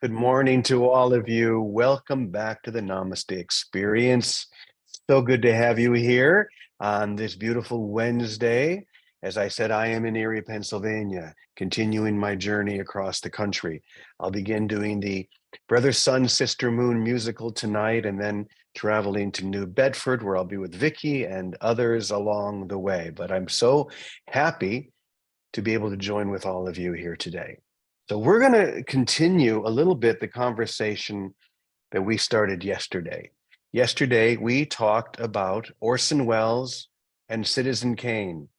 Good morning to all of you. Welcome back to the Namaste Experience. So good to have you here on this beautiful Wednesday. As I said, I am in Erie, Pennsylvania, continuing my journey across the country. I'll begin doing the Brother, Sun, Sister, Moon musical tonight, and then traveling to New Bedford, where I'll be with Vicky and others along the way. But I'm so happy to be able to join with all of you here today. So we're going to continue a little bit the conversation that we started yesterday. Yesterday, we talked about Orson Welles and Citizen Kane.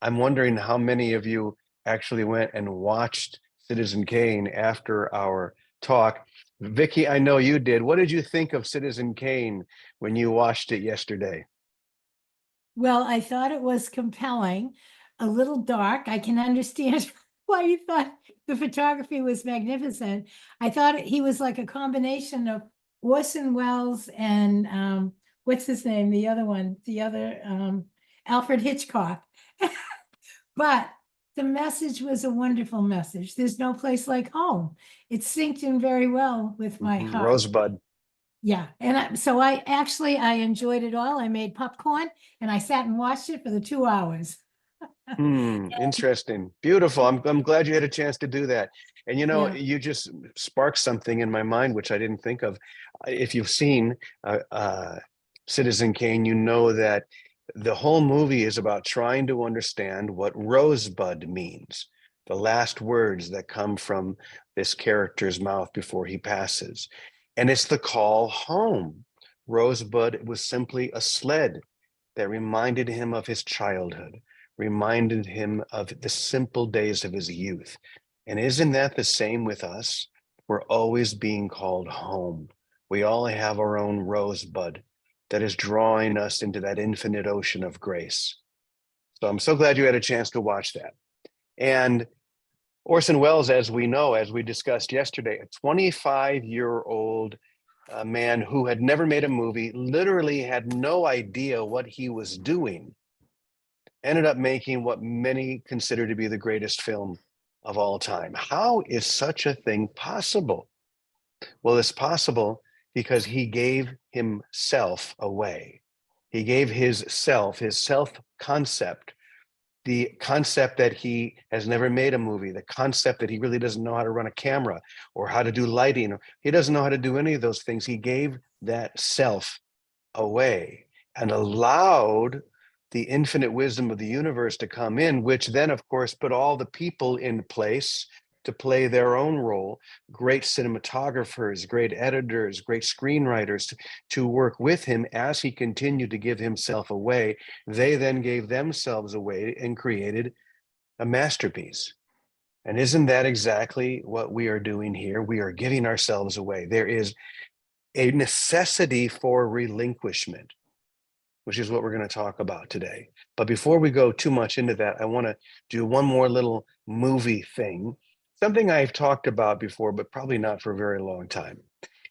I'm wondering how many of you actually went and watched Citizen Kane after our talk. Vicky, I know you did. What did you think of Citizen Kane when you watched it yesterday? Well, I thought it was compelling, a little dark. I can understand why you thought the photography was magnificent. I thought he was like a combination of Orson Welles and what's his name? The other one, Alfred Hitchcock. But the message was a wonderful message. There's no place like home. It synced in very well with my heart. Rosebud. Yeah, and so I enjoyed it all. I made popcorn and I sat and watched it for the 2 hours. Interesting. Beautiful. I'm glad you had a chance to do that. And Yeah. you just sparked something in my mind, which I didn't think of. If you've seen Citizen Kane, you know that the whole movie is about trying to understand what rosebud means, the last words that come from this character's mouth before he passes. And it's the call home. Rosebud was simply a sled that reminded him of his childhood, reminded him of the simple days of his youth. And isn't that the same with us? We're always being called home. We all have our own rosebud that is drawing us into that infinite ocean of grace. So I'm so glad you had a chance to watch that. And Orson Welles, as we know, as we discussed yesterday, a 25-year-old man who had never made a movie, literally had no idea what he was doing, ended up making what many consider to be the greatest film of all time. How is such a thing possible? Well, it's possible because he gave himself away. He gave his self concept, the concept that he has never made a movie, the concept that he really doesn't know how to run a camera or how to do lighting. He doesn't know how to do any of those things. He gave that self away and allowed the infinite wisdom of the universe to come in, which then, of course, put all the people in place to play their own role, great cinematographers, great editors, great screenwriters to work with him as he continued to give himself away. They then gave themselves away and created a masterpiece. And isn't that exactly what we are doing here? We are giving ourselves away. There is a necessity for relinquishment, which is what we're going to talk about today. But before we go too much into that, I want to do one more little movie thing, something I've talked about before, but probably not for a very long time.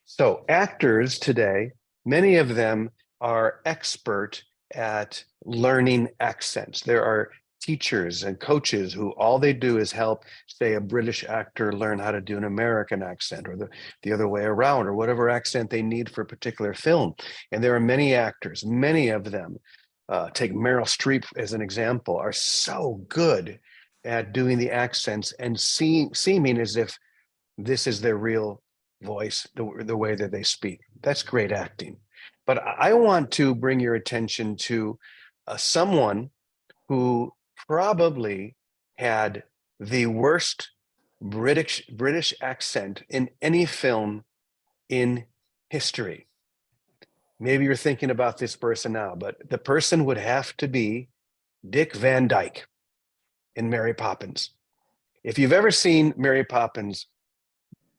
So actors today, many of them are expert at learning accents. There are teachers and coaches who all they do is help, say, a British actor learn how to do an American accent, or the other way around, or whatever accent they need for a particular film. And there are many actors, many of them, take Meryl Streep as an example, are so good at doing the accents and seeming as if this is their real voice, the way that they speak. That's great acting. But I want to bring your attention to someone who probably had the worst British accent in any film in history. Maybe you're thinking about this person now, but the person would have to be Dick Van Dyke in Mary Poppins. If you've ever seen Mary Poppins,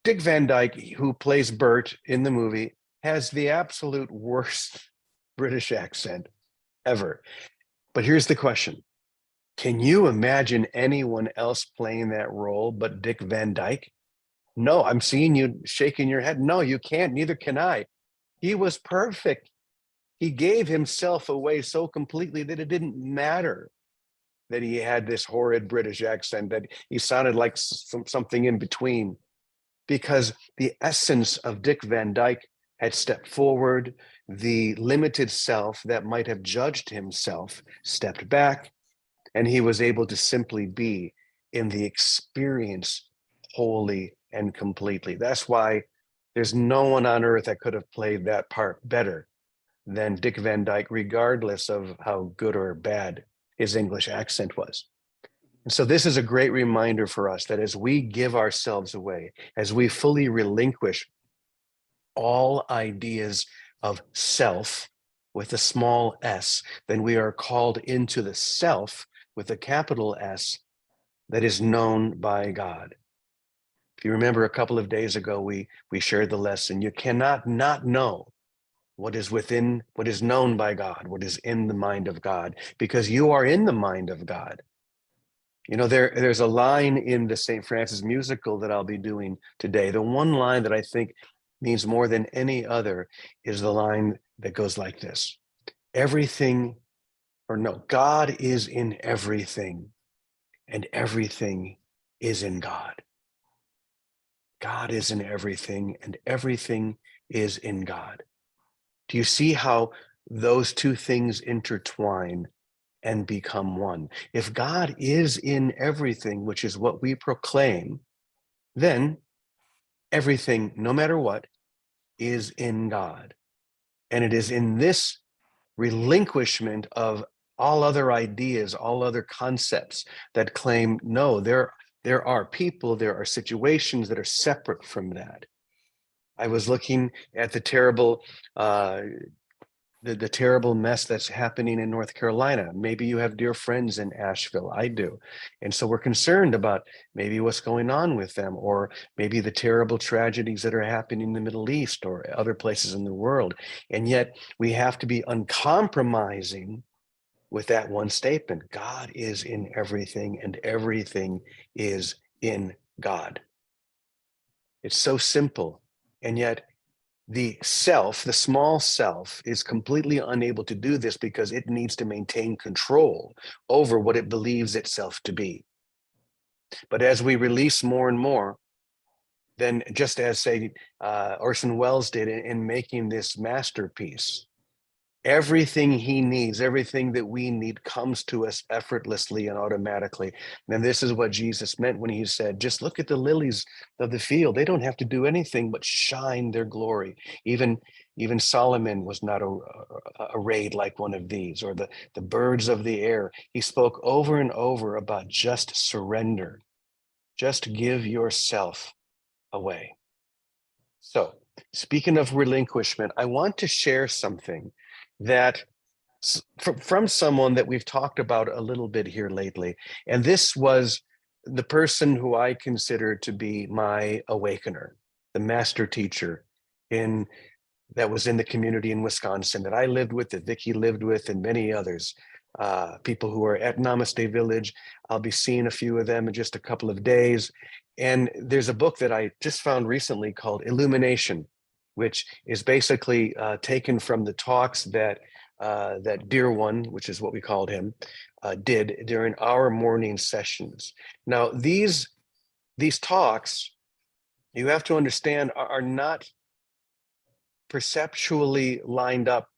Dick Van Dyke, who plays Bert in the movie, has the absolute worst British accent ever. But here's the question. Can you imagine anyone else playing that role but Dick Van Dyke? No, I'm seeing you shaking your head. No, you can't. Neither can I. He was perfect. He gave himself away so completely that it didn't matter that he had this horrid British accent, that he sounded like something in between. because the essence of Dick Van Dyke had stepped forward. The limited self that might have judged himself stepped back, and he was able to simply be in the experience wholly and completely. That's why there's no one on earth that could have played that part better than Dick Van Dyke, regardless of how good or bad his English accent was. And so this is a great reminder for us that as we give ourselves away, as we fully relinquish all ideas of self with a small s, then we are called into the self with a capital S that is known by God. If you remember a couple of days ago, we shared the lesson. You cannot not know what is within, what is known by God, what is in the mind of God, because you are in the mind of God. You know, there's a line in the St. Francis musical that I'll be doing today. The one line that I think means more than any other is the line that goes like this. Everything, or no, God is in everything, and everything is in God. God is in everything, and everything is in God. Do you see how those two things intertwine and become one? If God is in everything, which is what we proclaim, then everything, no matter what, is in God. And it is in this relinquishment of all other ideas, all other concepts that claim, no, there are people, there are situations that are separate from that. I was looking at the terrible the terrible mess that's happening in North Carolina. Maybe you have dear friends in Asheville. I do. And so we're concerned about maybe what's going on with them, or maybe the terrible tragedies that are happening in the Middle East or other places in the world. And yet we have to be uncompromising with that one statement. God is in everything, and everything is in God. It's so simple. And yet the self, the small self, is completely unable to do this because it needs to maintain control over what it believes itself to be. But as we release more and more, then just as, say, Orson Welles did in making this masterpiece, everything he needs, everything that we need comes to us effortlessly and automatically. And this is what Jesus meant when he said, just look at the lilies of the field. They don't have to do anything but shine their glory. Even Solomon was not arrayed like one of these, or the birds of the air. He spoke over and over about just surrender. Just give yourself away. So speaking of relinquishment, I want to share something that from someone that we've talked about a little bit here lately. And this was the person who I consider to be my awakener, the master teacher that was in the community in Wisconsin that I lived with, that Vicki lived with, and many others. People who are at Namaste Village. I'll be seeing a few of them in just a couple of days. And there's a book that I just found recently called Illumination, which is basically taken from the talks that Dear One, which is what we called him, did during our morning sessions. Now, these talks, you have to understand, are not perceptually lined up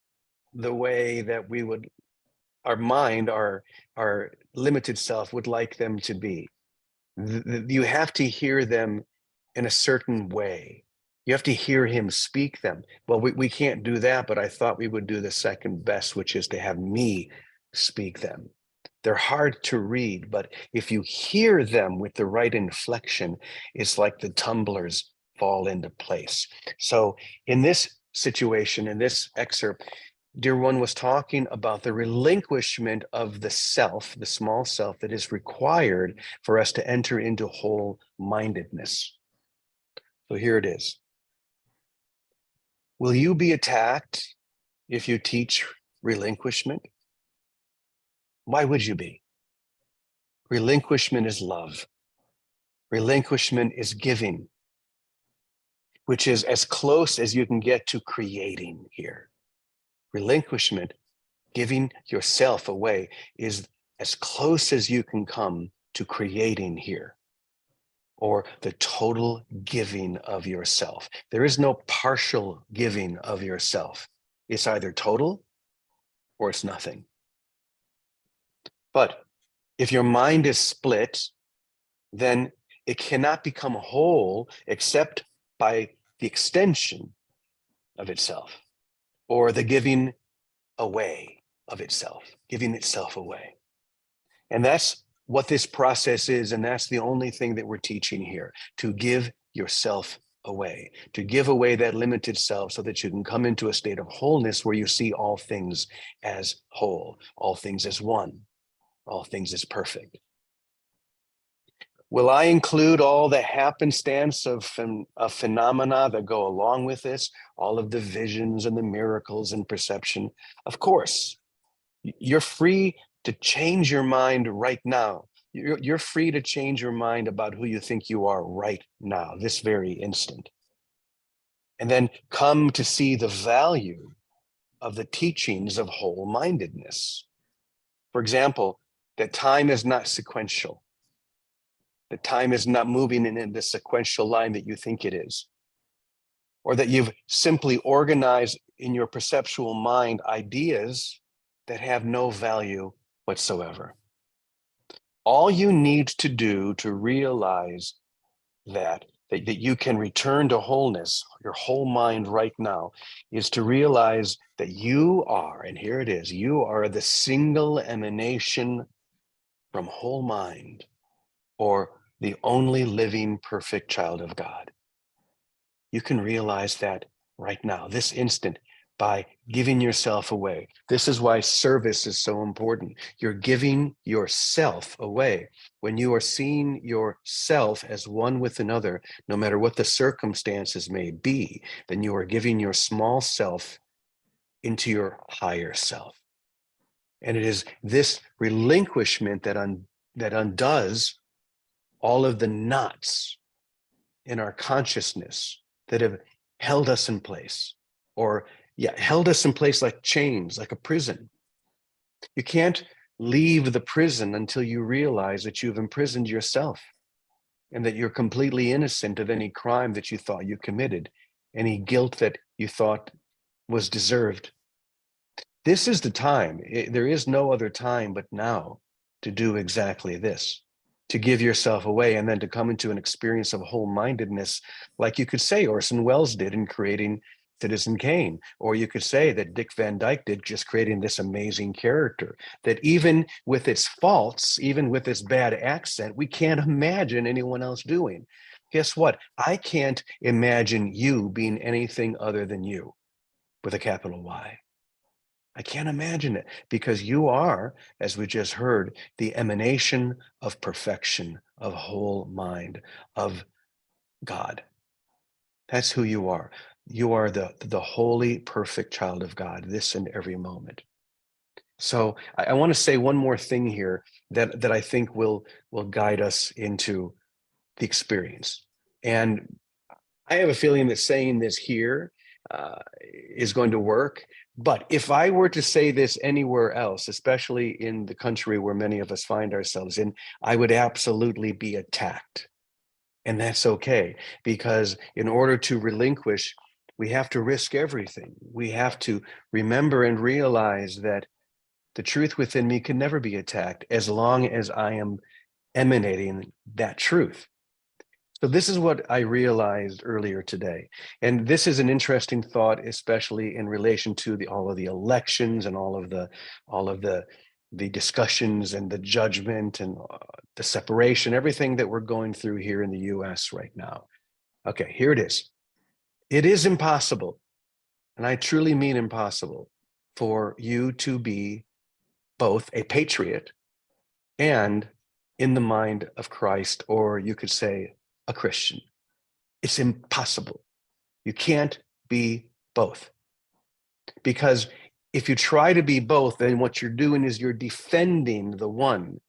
the way that we would, our mind, our limited self would like them to be. You have to hear them in a certain way. You have to hear him speak them. Well, we can't do that, but I thought we would do the second best, which is to have me speak them. They're hard to read, but if you hear them with the right inflection, it's like the tumblers fall into place. So in this situation, in this excerpt, Dear One was talking about the relinquishment of the self, the small self, that is required for us to enter into whole-mindedness. So here it is. Will you be attacked if you teach relinquishment? Why would you be? Relinquishment is love. Relinquishment is giving, which is as close as you can get to creating here. Relinquishment, giving yourself away, is as close as you can come to creating here. or the total giving of yourself. There is no partial giving of yourself. It's either total or it's nothing. But if your mind is split, then it cannot become whole except by the extension of itself or the giving away of itself, giving itself away. And that's what this process is. And that's the only thing that we're teaching here, to give yourself away, to give away that limited self so that you can come into a state of wholeness where you see all things as whole, all things as one, all things as perfect. Will I include all the happenstance of phenomena that go along with this, all of the visions and the miracles and perception? Of course. You're free to change your mind right now. You're free to change your mind about who you think you are right now, this very instant. And then come to see the value of the teachings of whole-mindedness. For example, that time is not sequential. That time is not moving in the sequential line that you think it is. Or that you've simply organized in your perceptual mind ideas that have no value whatsoever. All you need to do to realize that you can return to wholeness, your whole mind right now, is to realize that you are, and here it is, you are the single emanation from whole mind, or the only living perfect child of God. You can realize that right now, this instant, by giving yourself away. This is why service is so important. You're giving yourself away. When you are seeing yourself as one with another, no matter what the circumstances may be, then you are giving your small self into your higher self. And it is this relinquishment that undoes all of the knots in our consciousness that have held us in place, or held us in place like chains, like a prison. You can't leave the prison until you realize that you've imprisoned yourself and that you're completely innocent of any crime that you thought you committed, any guilt that you thought was deserved. This is the time. There is no other time but now to do exactly this, to give yourself away and then to come into an experience of whole-mindedness, like you could say Orson Welles did in creating Citizen Kane, or you could say that Dick Van Dyke did, just creating this amazing character that even with its faults, even with its bad accent, we can't imagine anyone else doing. Guess what? I can't imagine you being anything other than you, with a capital Y. I can't imagine it, because you are, as we just heard, the emanation of perfection, of whole mind, of God. That's who you are. You are the holy, perfect child of God, this and every moment. So I want to say one more thing here that I think will guide us into the experience. And I have a feeling that saying this here is going to work. But if I were to say this anywhere else, especially in the country where many of us find ourselves in, I would absolutely be attacked. And that's okay, because in order to relinquish, we have to risk everything. We have to remember and realize that the truth within me can never be attacked as long as I am emanating that truth. So this is what I realized earlier today. And this is an interesting thought, especially in relation to all of the elections and all of the discussions and the judgment and the separation, everything that we're going through here in the US right now. Okay, here it is. It is impossible, and I truly mean impossible, for you to be both a patriot and in the mind of Christ, or you could say a Christian. It's impossible. You can't be both. Because if you try to be both, then what you're doing is you're defending the one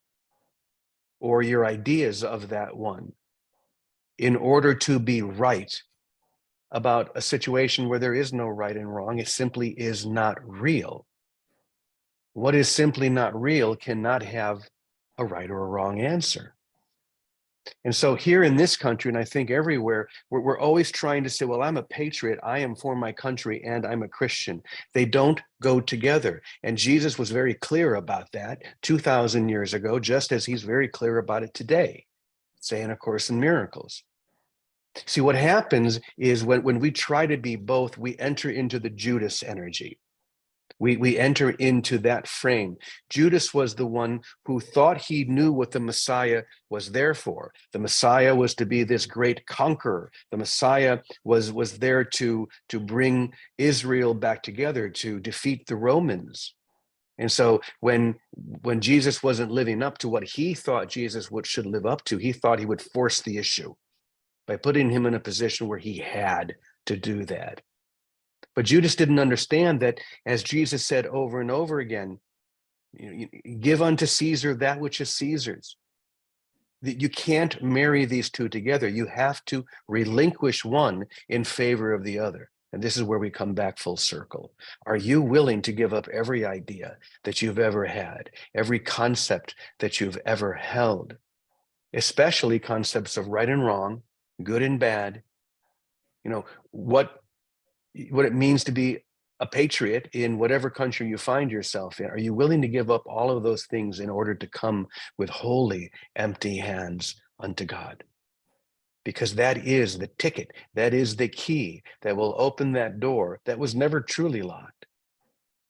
or your ideas of that one in order to be right about a situation where there is no right and wrong. It simply is not real. What is simply not real cannot have a right or a wrong answer. And so here in this country, and I think everywhere, we're always trying to say, well, I'm a patriot, I am for my country, and I'm a Christian. They don't go together. And Jesus was very clear about that 2,000 years ago, just as he's very clear about it today, saying A Course in Miracles. See, what happens is when we try to be both, we enter into the Judas energy. We enter into that frame. Judas was the one who thought he knew what the Messiah was there for. The Messiah was to be this great conqueror. The Messiah was there to bring Israel back together, to defeat the Romans. And so when Jesus wasn't living up to what he thought Jesus should live up to, he thought he would force the issue by putting him in a position where he had to do that. But Judas didn't understand that, as Jesus said over and over again, give unto Caesar that which is Caesar's. You can't marry these two together. You have to relinquish one in favor of the other. And this is where we come back full circle. Are you willing to give up every idea that you've ever had, every concept that you've ever held, especially concepts of right and wrong, good and bad, what it means to be a patriot in whatever country you find yourself in? Are you willing to give up all of those things in order to come with holy, empty hands unto God? Because that is the ticket, that is the key that will open that door that was never truly locked,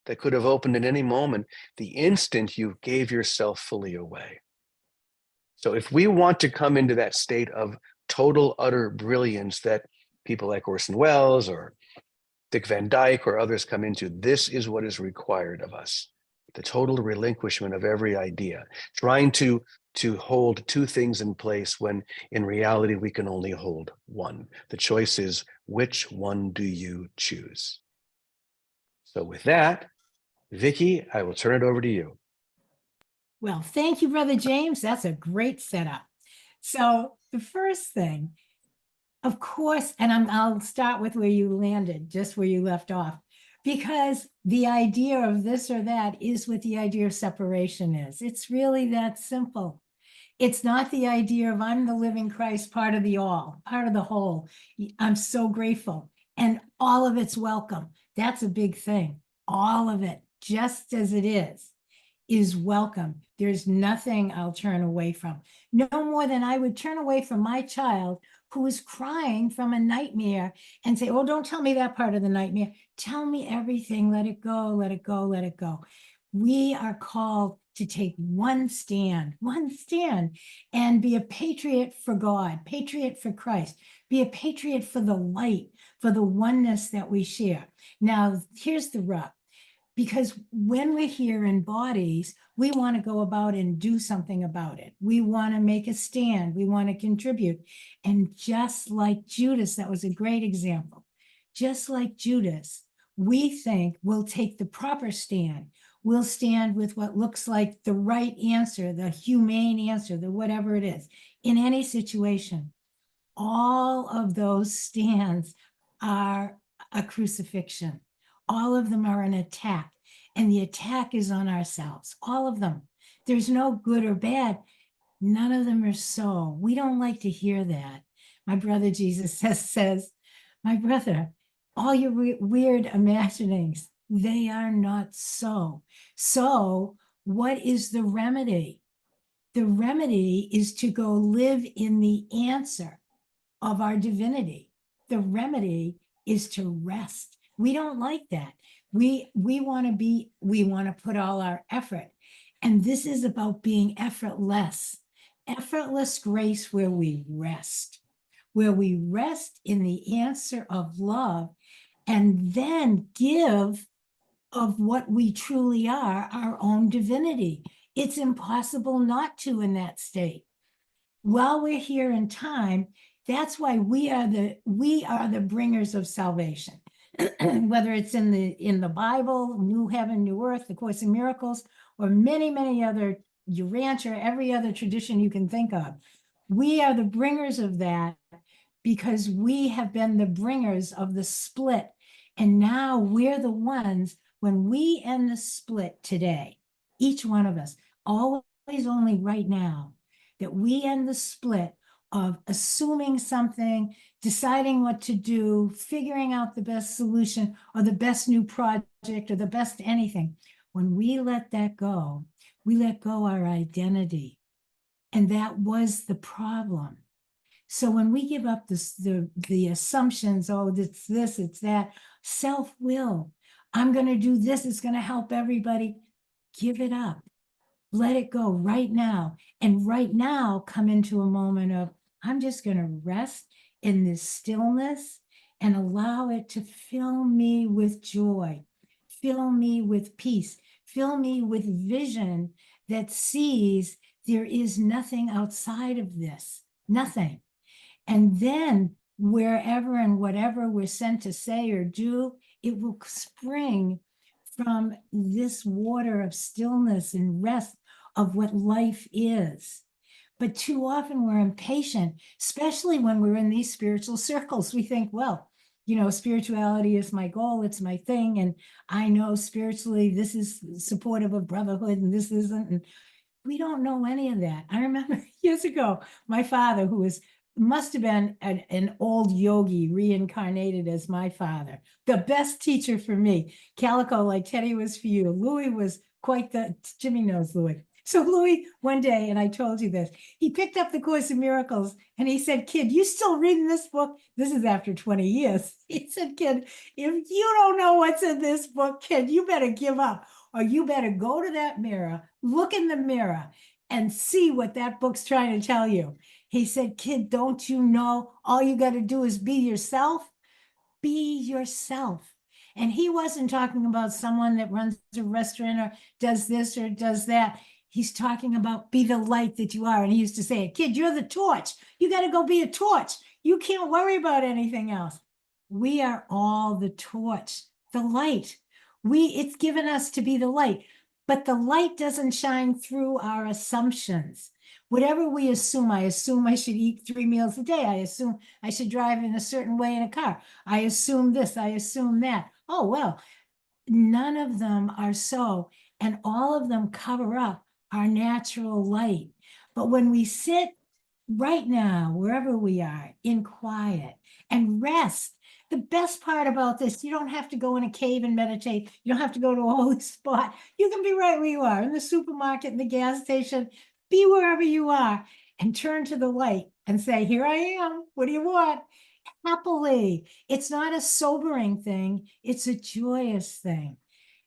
that could have opened at any moment the instant you gave yourself fully away. So if we want to come into that state of total, utter brilliance that people like Orson Welles or Dick Van Dyke or others come into, this is what is required of us: the total relinquishment of every idea, trying to hold two things in place when in reality we can only hold one. The choice is, which one do you choose? So with that, Vicki, I will turn it over to you. Well, thank you, Brother James. That's a great setup. So the first thing, of course, and I'll start with where you landed, just where you left off, because the idea of this or that is what the idea of separation is. It's really that simple. It's not the idea of I'm the living Christ, part of the all, part of the whole. I'm so grateful. And all of it's welcome. That's a big thing. All of it, just as it is welcome. There's nothing I'll turn away from. No more than I would turn away from my child who is crying from a nightmare and say, oh, don't tell me that part of the nightmare. Tell me everything. Let it go, let it go, let it go. We are called to take one stand, and be a patriot for God, patriot for Christ, be a patriot for the light, for the oneness that we share. Now, here's the rub. Because when we're here in bodies, we want to go about and do something about it. We want to make a stand. We want to contribute. And just like Judas, that was a great example. Just like Judas, we think we'll take the proper stand. We'll stand with what looks like the right answer, the humane answer, the whatever it is, in any situation. All of those stands are a crucifixion. All of them are an attack, and the attack is on ourselves. All of them. There's no good or bad. None of them are so. We don't like to hear that. My brother Jesus says, my brother, all your weird imaginings, they are not so. So what is the remedy? The remedy is to go live in the answer of our divinity. The remedy is to rest. We don't like that. We want to put all our effort. And this is about being effortless grace where we rest in the answer of love, and then give of what we truly are, our own divinity. It's impossible not to in that state. While we're here in time, that's why we are the bringers of salvation. Whether it's in the Bible, New Heaven, New Earth, the Course in Miracles, or many other, Urantia, or every other tradition you can think of. We are the bringers of that because we have been the bringers of the split. And now we're the ones, when we end the split today, each one of us, always only right now, that we end the split, of assuming something, deciding what to do, figuring out the best solution or the best new project or the best anything. When we let that go, we let go our identity. And that was the problem. So when we give up the assumptions, oh, it's this, it's that, self-will, I'm going to do this, it's going to help everybody, give it up. Let it go right now. And right now, come into a moment of, I'm just going to rest in this stillness and allow it to fill me with joy, fill me with peace, fill me with vision that sees there is nothing outside of this, nothing. And then wherever and whatever we're sent to say or do, it will spring from this water of stillness and rest of what life is. But too often we're impatient, especially when we're in these spiritual circles. We think, well, you know, spirituality is my goal, it's my thing. And I know spiritually this is supportive of brotherhood and this isn't. And we don't know any of that. I remember years ago, my father, who must have been an old yogi reincarnated as my father, the best teacher for me. Calico, like Teddy was for you. Louis was quite Jimmy knows Louis. So Louis, one day, and I told you this, he picked up the Course in Miracles and he said, kid, you still reading this book? This is after 20 years. He said, kid, if you don't know what's in this book, kid, you better give up. Or you better go to that mirror, look in the mirror, and see what that book's trying to tell you. He said, kid, don't you know all you got to do is be yourself? Be yourself. And he wasn't talking about someone that runs a restaurant or does this or does that. He's talking about be the light that you are. And he used to say, kid, you're the torch. You got to go be a torch. You can't worry about anything else. We are all the torch, the light. It's given us to be the light, but the light doesn't shine through our assumptions. Whatever we assume I should eat 3 meals a day. I assume I should drive in a certain way in a car. I assume this, I assume that. Oh, well, none of them are so, and all of them cover up our natural light. But when we sit right now, wherever we are, in quiet and rest, the best part about this, you don't have to go in a cave and meditate. You don't have to go to a holy spot. You can be right where you are, in the supermarket, in the gas station, be wherever you are, and turn to the light and say, here I am. What do you want? Happily. It's not a sobering thing. It's a joyous thing.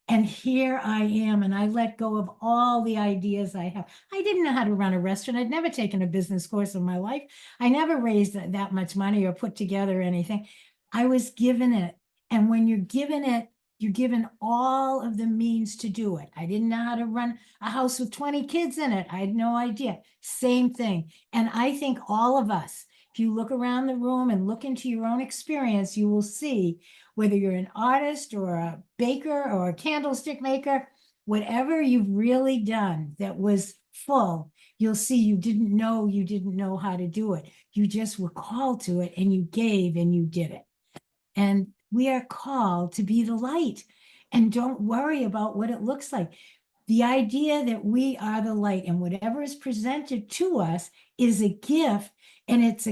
And here I am, and I let go of all the ideas I have. I didn't know how to run a restaurant. I'd never taken a business course in my life. I never raised that much money or put together anything. I was given it. And when you're given it, you're given all of the means to do it. I didn't know how to run a house with 20 kids in it. I had no idea. Same thing. And I think all of us, if you look around the room and look into your own experience, you will see whether you're an artist or a baker or a candlestick maker, whatever you've really done that was full, you'll see you didn't know how to do it. You just were called to it and you gave and you did it. And we are called to be the light, and don't worry about what it looks like. The idea that we are the light and whatever is presented to us is a gift, and it's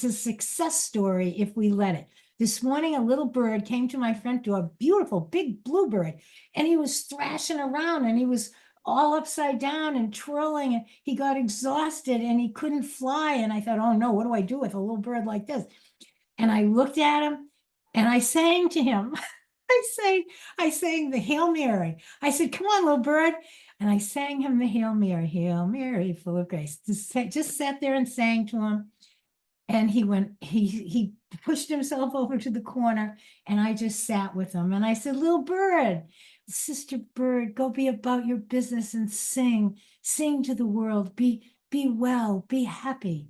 a success story if we let it. This morning, a little bird came to my front door, beautiful, big bluebird, and he was thrashing around and he was all upside down and twirling, and he got exhausted and he couldn't fly. And I thought, oh no, what do I do with a little bird like this? And I looked at him and I sang to him. I sang the Hail Mary. I said, come on, little bird. And I sang him the Hail Mary, full of grace. Just sat there and sang to him. And he pushed himself over to the corner, and I just sat with him. And I said, little bird, sister bird, go be about your business and sing to the world. Be well, be happy,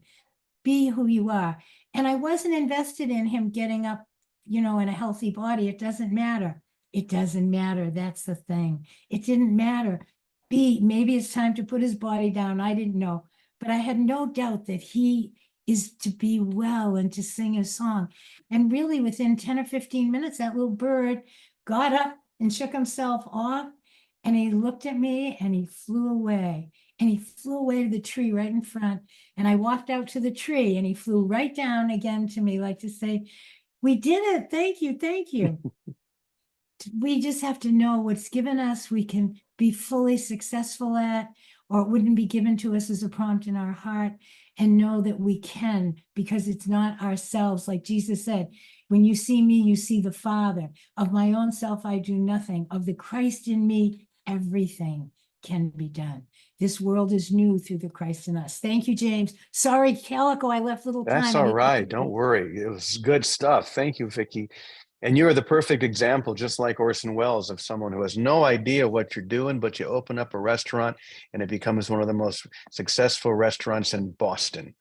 be who you are. And I wasn't invested in him getting up, in a healthy body. It doesn't matter. It doesn't matter. That's the thing. It didn't matter. Maybe it's time to put his body down. I didn't know, but I had no doubt that he is to be well and to sing a song. And really within 10 or 15 minutes, that little bird got up and shook himself off, and he looked at me and he flew away. and he flew away to the tree right in front. And I walked out to the tree and he flew right down again to me, like to say, we did it. Thank you. Thank you. We just have to know what's given us, we can be fully successful at, or it wouldn't be given to us as a prompt in our heart, and know that we can, because it's not ourselves. Like Jesus said, when you see me, you see the Father. Of my own self, I do nothing. Of the Christ in me, everything can be done. This world is new through the Christ in us. Thank you, James. Sorry, Calico, I left little That's time. all right. Don't worry. It was good stuff. Thank you, Vicky. And you're the perfect example, just like Orson Welles, of someone who has no idea what you're doing, but you open up a restaurant and it becomes one of the most successful restaurants in Boston.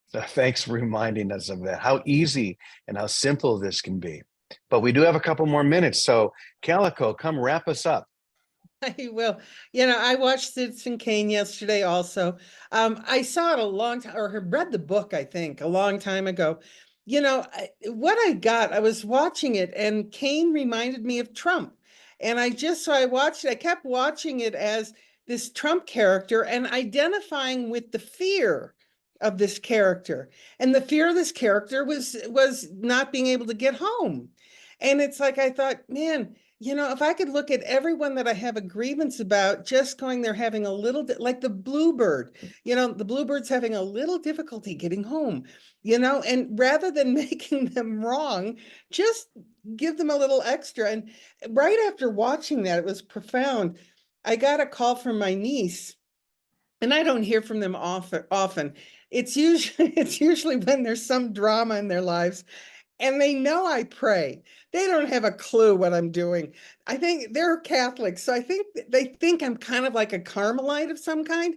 So thanks for reminding us of that, how easy and how simple this can be. But we do have a couple more minutes. So Calico, come wrap us up. I will. I watched Citizen Kane yesterday also. I saw it a long time, or had read the book, I think, a long time ago. What I got, I was watching it, and Kane reminded me of Trump. And so I watched it, I kept watching it as this Trump character and identifying with the fear of this character. And the fear of this character was not being able to get home. And it's like, I thought, man, if I could look at everyone that I have a grievance about, just going there having a little, like the bluebird, the bluebird's having a little difficulty getting home, and rather than making them wrong, just give them a little extra. And right after watching that, it was profound. I got a call from my niece, and I don't hear from them often. It's usually when there's some drama in their lives. And they know I pray. They don't have a clue what I'm doing. I think they're Catholic, so I think they think I'm kind of like a Carmelite of some kind.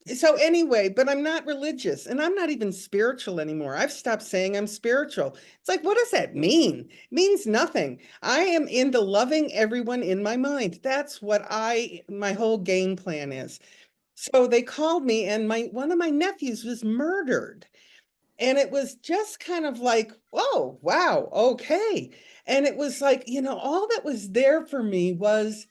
So anyway, but I'm not religious, and I'm not even spiritual anymore. I've stopped saying I'm spiritual. It's like, what does that mean? It means nothing. I am into loving everyone in my mind. That's what my whole game plan is. So they called me, and one of my nephews was murdered. And it was just kind of like, whoa, wow, okay. And it was like, all that was there for me was,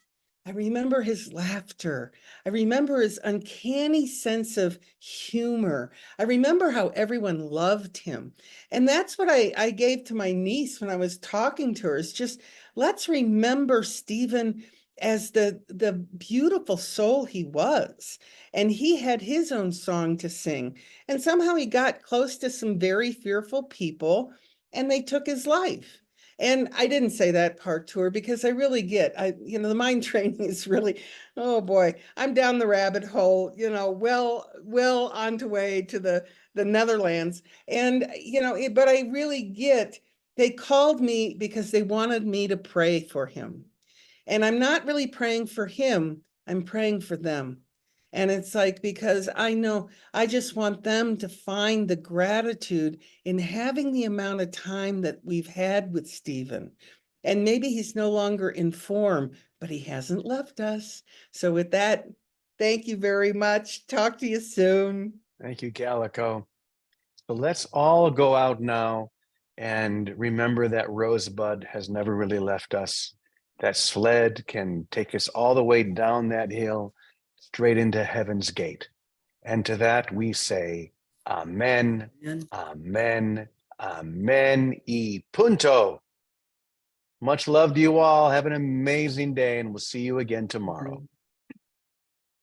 I remember his laughter. I remember his uncanny sense of humor. I remember how everyone loved him. And that's what I gave to my niece when I was talking to her, is just, let's remember Stephen as the beautiful soul he was. And he had his own song to sing. And somehow he got close to some very fearful people, and they took his life. And I didn't say that part to her because I really the mind training is really, oh boy, I'm down the rabbit hole, well on to way to the Netherlands. And, but I really they called me because they wanted me to pray for him. And I'm not really praying for him, I'm praying for them. And it's like, because I know I just want them to find the gratitude in having the amount of time that we've had with Stephen. And maybe he's no longer in form, but he hasn't left us. So with that, thank you very much. Talk to you soon. Thank you, Calico. So let's all go out now and remember that Rosebud has never really left us. That sled can take us all the way down that hill, straight into heaven's gate. And to that we say, Amen, Amen. Amen, Amen, e punto. Much love to you all. Have an amazing day, and we'll see you again tomorrow.